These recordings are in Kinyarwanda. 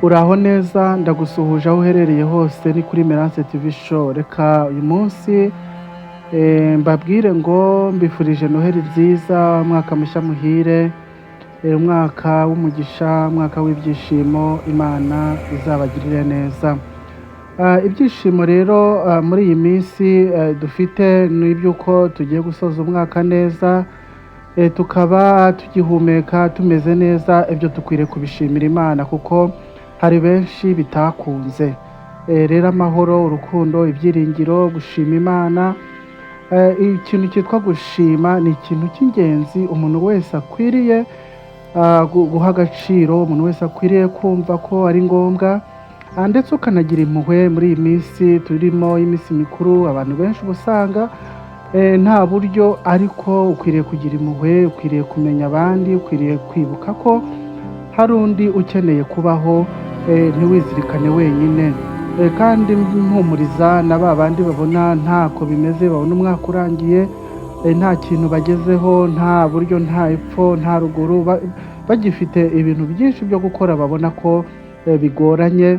Uraho neza ndagusuhuje aho uherereye hose ni kuri Merance TV Show. Reka uyu munsi mbabwire ngo mbifurije Noheli nziza, umwaka mushya muhire, umwaka w'umugisha, umwaka w'ibyishimo, Imana izabagirire neza. Ibyishimo rero muri iyi minsi dufite ni iby'uko tugiye gusoza umwaka neza, tukaba tugihumeka tumeze neza. Ibyo dukwiriye kubishimira Imana kuko hari benshi bitakunze. Rero amahoro, urukundo, ibyiringiro, gushima Imana, ikintu cyitwa gushima ni ikintu cy'ingenzi umuntu wese akwiriye guha agaciro, umuntu wese akwiriye kumva ko ari ngombwa, ndetse ukanagira impuhwe. Muri iyi minsi turimo y'iminsi mikuru, abantu benshi uba usanga nta buryo, ariko ukwiriye kugira impuhwe, ukwiriye kumenya abandi, ukwiriye kwibuka ko hari undi ukeneye kubaho, ntiwizirikane wenyine. Kandi mpumuriza na ba bandi babona ntako bimeze, babona umwaka urangiye nta kintu bagezeho, nta buryo, nta epfo, nta ruguru, bagifite ibintu byinshi byo gukora, babona ko bigoranye.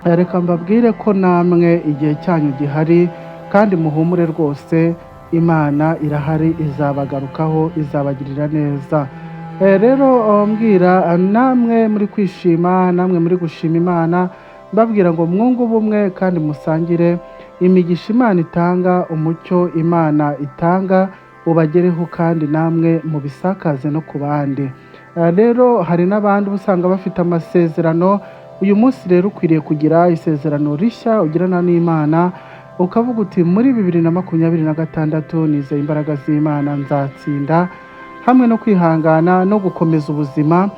Reka mbabwire ko namwe igihe cyanyu gihari, kandi muhumure rwose, Imana irahari, izabagarukaho, izabagirira neza. Rero mbwira namwe muri kwishima, namwe muri gushima Imana, mbabwira ngo mwunge ubumwe kandi musangire imigisha Imana itanga, umucyo Imana itanga ubagereho, kandi namwe mubisakaze no ku bandi. Rero hari n'abandi usanga bafite amasezerano. Uyu munsi rero ukwiriye kugira isezerano rishya ugirana n'Imana, ukavuga uti muri 2026 nizeye imbaraga z'Imana, nzatsinda, hamwe no kwihangana no gukomeza ubuzima,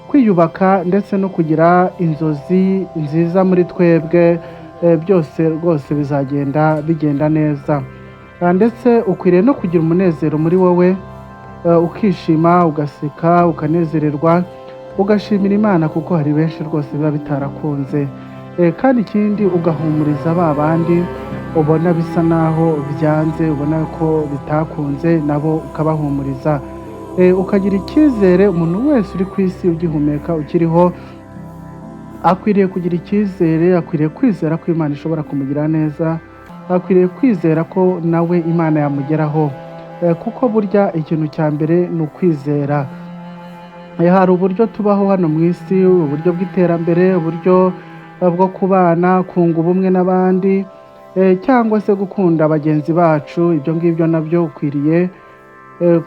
kwiyubaka, ndetse no kugira inzozi nziza muri twebwe. Byose rwose bizagenda bigenda neza. Ndetse ukwiriye no kugira umunezero muri wowe, ukishima, ugaseka, ukanezererwa, ugashimira Imana kuko hari benshi rwose biba bitarakunze. Kandi ikindi ugahumuriza ba bandi ubona bisa naho byanze, ubona ko bitakunze, nabo ukabahumuriza. Ukagira icyizere. Umuntu wese uri ku isi ugihumeka, ukiriho, akwiriye kugira icyizere, akwiriye kwizera ko Imana ishobora kumugira neza, akwiriye kwizera ko nawe Imana yamugeraho, kuko burya ikintu cya mbere ni ukwizera. Hari uburyo tubaho hano mu isi, uburyo bw'iterambere, uburyo bwo kubana, kunga ubumwe n'abandi, cyangwa se gukunda bagenzi bacu. Ibyo ngibyo nabyo ukwiriye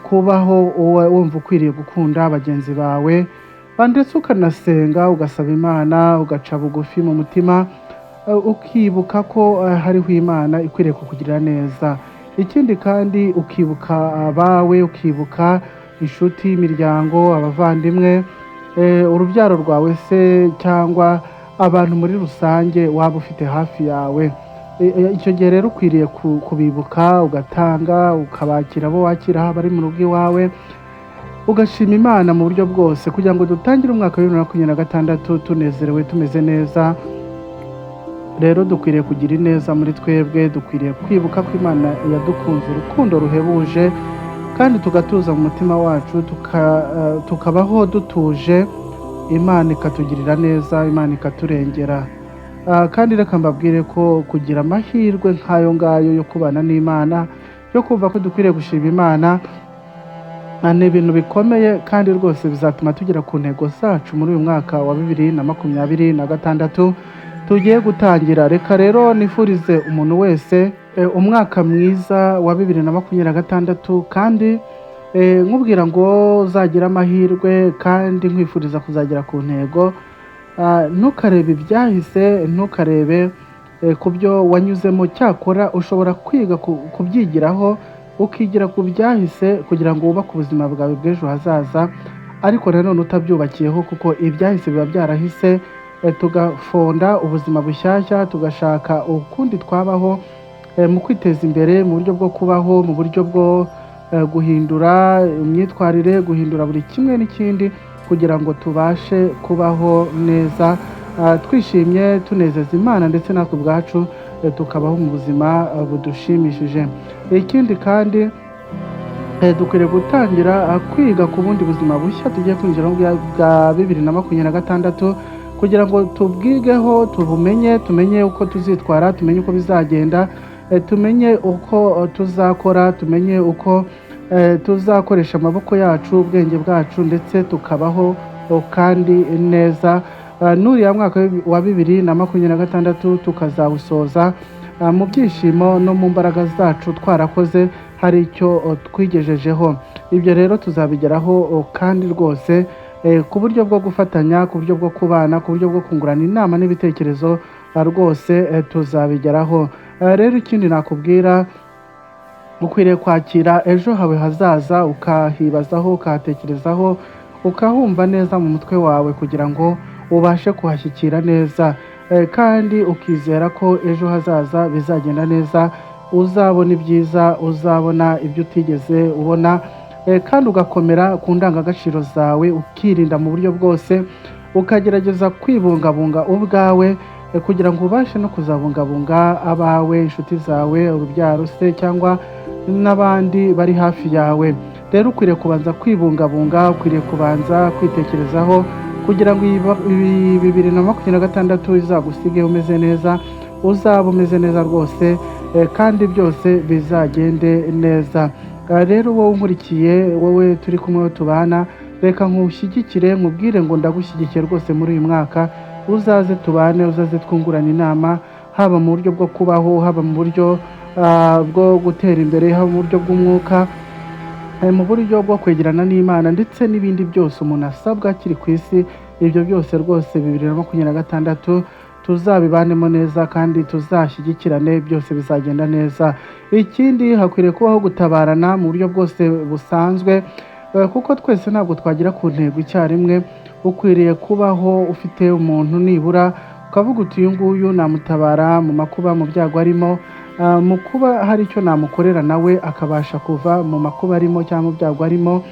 kubaho wumva ukwiriye gukunda bagenzi bawe, ndetse ukanasenga, ugasaba Imana, ugaca bugufi mu mutima, ukibuka ko hariho Imana ikwiriye kukugirira neza. Ikindi kandi ukibuka abawe, ukibuka inshuti, imiryango, abavandimwe, urubyaro rwawe se, cyangwa abantu muri rusange waba ufite hafi yawe. Icyo gihe rero ukwiriye kubibuka, ugatanga, ukabakira abo wakira bari mu rugo iwawe, ugashima Imana mu buryo bwose, kugira ngo dutangire umwaka wa 2026 tunezerewe, tumeze neza. Rero dukwiriye kugira ineza muri twebwe, dukwiriye kwibuka ko Imana yadukunze urukundo ruhebuje, kandi tugatuza mu mutima wacu, tukabaho dutuje, Imana ikatugirira neza, Imana ikaturengera. Kandi reka mbabwire ko kugira amahirwe nk'ayo ngayo yo kubana n'Imana, yo kumva ko dukwiriye gushima Imana, ni ibintu bikomeye, kandi rwose bizatuma tugera ku ntego zacu muri uyu mwaka wa 2026 tugiye gutangira. Reka rero nifurize umuntu wese umwaka mwiza wa 2026, kandi nkubwira ngo uzagira amahirwe, kandi nkwifuriza kuzagera ku ntego. Ntukarebe ibyahise, ntukarebe ku byo wanyuzemo, cyakora ushobora kwiga kubyigiraho, ukigira ku byahise kugira ngo wubake ubuzima bwawe bw'ejo hazaza. Ariko nanone utabyubakiyeho, kuko ibyahise biba byarahise, tugafonda ubuzima bushyashya, tugashaka ukundi twabaho mu kwiteza imbere, mu buryo bwo kubaho, mu buryo bwo guhindura imyitwarire, guhindura buri kimwe n'ikindi, kugira ngo tubashe kubaho neza, twishimye, tunezeza Imana, ndetse natwe ubwacu tukabaho mu buzima budushimishije. Ikindi kandi dukwiriye gutangira kwiga ku bundi buzima bushya tugiye kwinjiramo bwa 2026, kugira ngo tubwigeho tubumenye, tumenye uko tuzitwara, tumenye uko bizagenda, tumenye uko tuzakora, tumenye uko tuzakoresha amaboko yacu, ubwenge bwacu, ndetse tukabaho kandi neza. N'uriya mwaka wa 2026 tukazawusoza mu byishimo no mu mbaraga zacu twarakoze hari icyo twigejejeho. Ibyo rero tuzabigeraho kandi rwose ku buryo bwo gufatanya, ku buryo bwo kubana, ku buryo bwo kungurana inama n'ibitekerezo, rwose tuzabigeraho. Rero ikindi nakubwira, ukwiriye kwakira ejo hawe hazaza, ukahibazaho, ukahatekerezaho, ukahumva neza mu mutwe wawe kugira ngo ubashe kuhashyikira neza, kandi ukizera ko ejo hazaza bizagenda neza, uzabona ibyiza, uzabona ibyo utigeze ubona, kandi ugakomera ku ndangagaciro zawe, ukirinda mu buryo bwose, ukagerageza kwibungabunga ubwawe, kugira ngo ubashe no kuzabungabunga abawe, inshuti zawe, urubyaro se, cyangwa n'abandi bari hafi yawe. Rero ukwiriye kubanza kwibungabunga, ukwiriye kubanza kwitekerezaho kugira ngo 2026 izagusige umeze neza, uzaba umeze neza rwose, kandi byose bizagende neza. Rero wowe unkurikiye, wowe turi kumwe tubana, reka nkushyigikire, nkubwire ngo ndagushyigikiye rwose muri uyu mwaka. Uzaze tubane, uzaze twungurana inama, haba mu buryo bwo kubaho, haba mu buryo bwo gutera imbere, haba mu buryo bw'umwuka, mu buryo bwo kwegerana n'Imana, ndetse n'ibindi byose umuntu asabwa akiri ku isi. Ibyo byose rwose 2026 tuzabibanemo neza kandi tuzashyigikirane, byose bizagenda neza. Ikindi, hakwiriye kubaho gutabarana mu buryo bwose busanzwe, kuko twese ntabwo twagira ku ntego icyarimwe. Ukwiriye kubaho ufite umuntu nibura ukavuga uti uyu nguyu namutabara mu makuba, mu byago arimo, mu kuba hari icyo namukorera nawe akabasha kuva mu makuba arimo cyangwa mu byago arimo,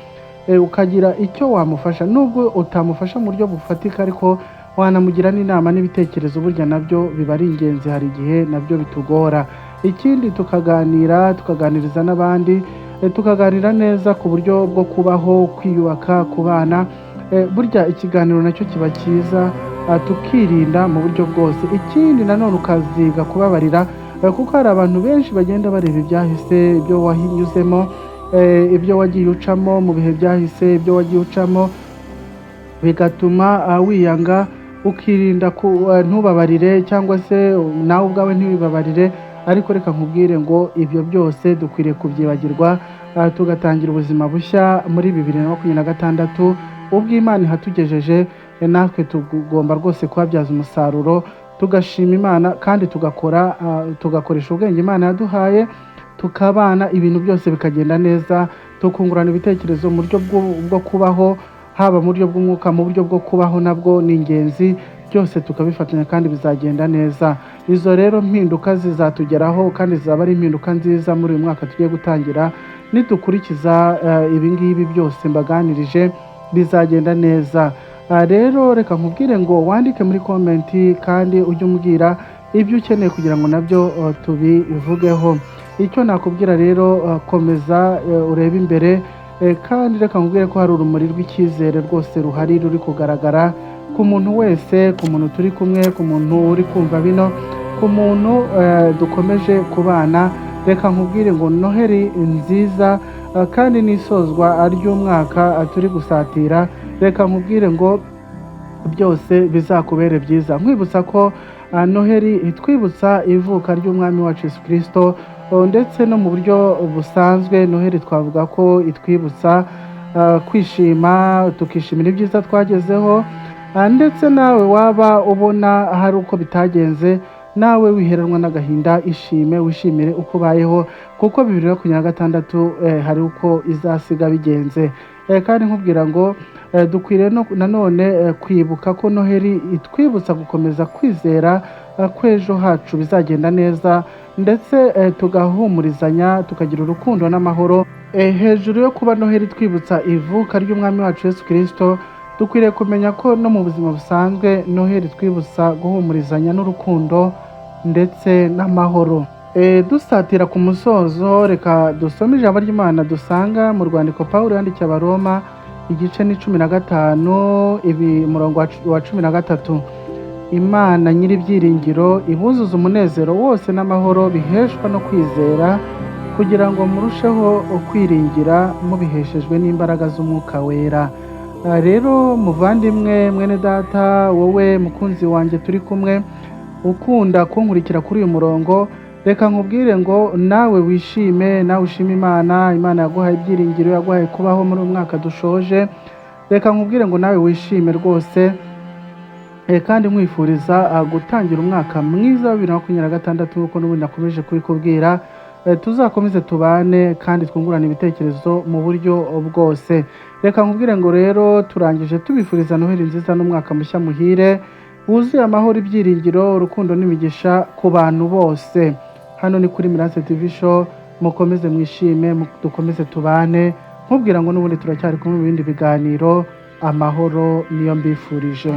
ukagira icyo wamufasha, nubwo utamufasha mu buryo bufatika, ariko wanamugira n'inama n'ibitekerezo, burya nabyo biba ari ingenzi, hari igihe nabyo bitugora. Ikindi, tukaganiriza n'abandi, tukaganira neza ku buryo bwo kubaho, kwiyubaka, kubana. Burya ikiganiro nacyo kiba cyiza, tukirinda mu buryo bwose. Ikindi nanone, ukaziga kubabarira, kuko hari abantu benshi bagenda bareba ibyahise, ibyo wahinyuzemo, ibyo wagiye ucamo mu bihe byahise, ibyo wagiye ucamo, bigatuma wiyanga, ukirinda ntubabarire, cyangwa se nawe ubwawe ntiwibabarire. Ariko reka nkubwire ngo ibyo byose dukwiriye kubyibagirwa, tugatangira ubuzima bushya muri 2026 ubwo Imana ihatugejeje. Natwe tugomba rwose kuhabyaza umusaruro, tugashima Imana, kandi tugakoresha ubwenge Imana yaduhaye, tukabana, ibintu byose bikagenda neza, tukungurana ibitekerezo mu buryo bwo kubaho, haba mu buryo bw'umwuka, mu buryo bwo kubaho nabwo ni ingenzi, byose tukabifatanya kandi bizagenda neza. Izo rero mpinduka zizatugeraho, kandi zizaba ari impinduka nziza muri uyu mwaka tugiye gutangira. Nidukurikiza ibingibi byose mbaganirije, bizagenda neza. Rero reka nkubwire ngo wandike muri komenti, kandi ujye umbwira ibyo ukeneye kugira ngo nabyo tubivugeho. Icyo nakubwira rero, komeza urebe imbere, kandi reka nkubwire ko hari urumuri rw'icyizere rwose ruhari, ruri kugaragara ku muntu wese, ku muntu turi kumwe, ku muntu uri kumva bino, ku muntu dukomeje kubana. Reka nkubwire ngo Noheri nziza, kandi n'isozwa ry'umwaka turi gusatira. Reka nkubwire ngo byose bizakubere byiza, nkwibutsa ko Noheri itwibutsa ivuka ry'umwami wacu Yesu Kristo, ndetse no mu buryo busanzwe Noheri twavuga ko itwibutsa kwishima, tukishimira ibyiza twagezeho, ndetse nawe waba ubona hari uko bitagenze, nawe wiheranwa n'agahinda, ishime, wishimire uko ubayeho, kuko 2026 hari uko izasiga bigenze. Kandi nkubwira ngo dukwiriye nanone kwibuka ko Noheri itwibutsa gukomeza kwizera ko ejo hacu bizagenda neza, ndetse tugahumurizanya, tukagira urukundo n'amahoro. Hejuru yo kuba Noheri twibutsa ivuka ry'umwami wacu Yesu Kristo, dukwiriye kumenya ko no mu buzima busanzwe Noheri twibutsa guhumurizanya n'urukundo ndetse n'amahoro. Dusatira ku musozo, reka dusome ijambo ry'Imana dusanga mu rwandiko Pawulo yandikiye Abaroma, igice ni 15 umurongo wa 13. Imana nyir'ibyiringiro ibuzuza umunezero wose n'amahoro biheshwa no kwizera, kugira ngo murusheho kwiringira mubiheshejwe n'imbaraga z'umwuka wera. Rero muvandimwe, mwene data, wowe mukunzi wanjye turi kumwe ukunda kunkurikira kuri uyu murongo, reka nkubwire ngo nawe wishime, nawe ushime Imana. Imana yaguhaye ibyiringiro, yaguhaye kubaho muri uyu mwaka dushoje. Reka nkubwire ngo nawe wishime rwose, kandi nkwifuriza gutangira umwaka mwiza wa 2026 nk'uko n'ubundi nakomeje kubikubwira. Tuzakomeze tubane kandi twungurane ibitekerezo mu buryo bwose. Reka nkubwire ngo rero turangije tubifuriza Noheli nziza n'umwaka mushya muhire wuzuye amahoro, ibyiringiro, urukundo n'imigisha ku bantu bose. Hano ni kuri Mirance TV Show, mukomeze mwishime, dukomeze tubane, nkubwira ngo n'ubundi turacyari kumwe mu bindi biganiro. Amahoro niyo mbifurije.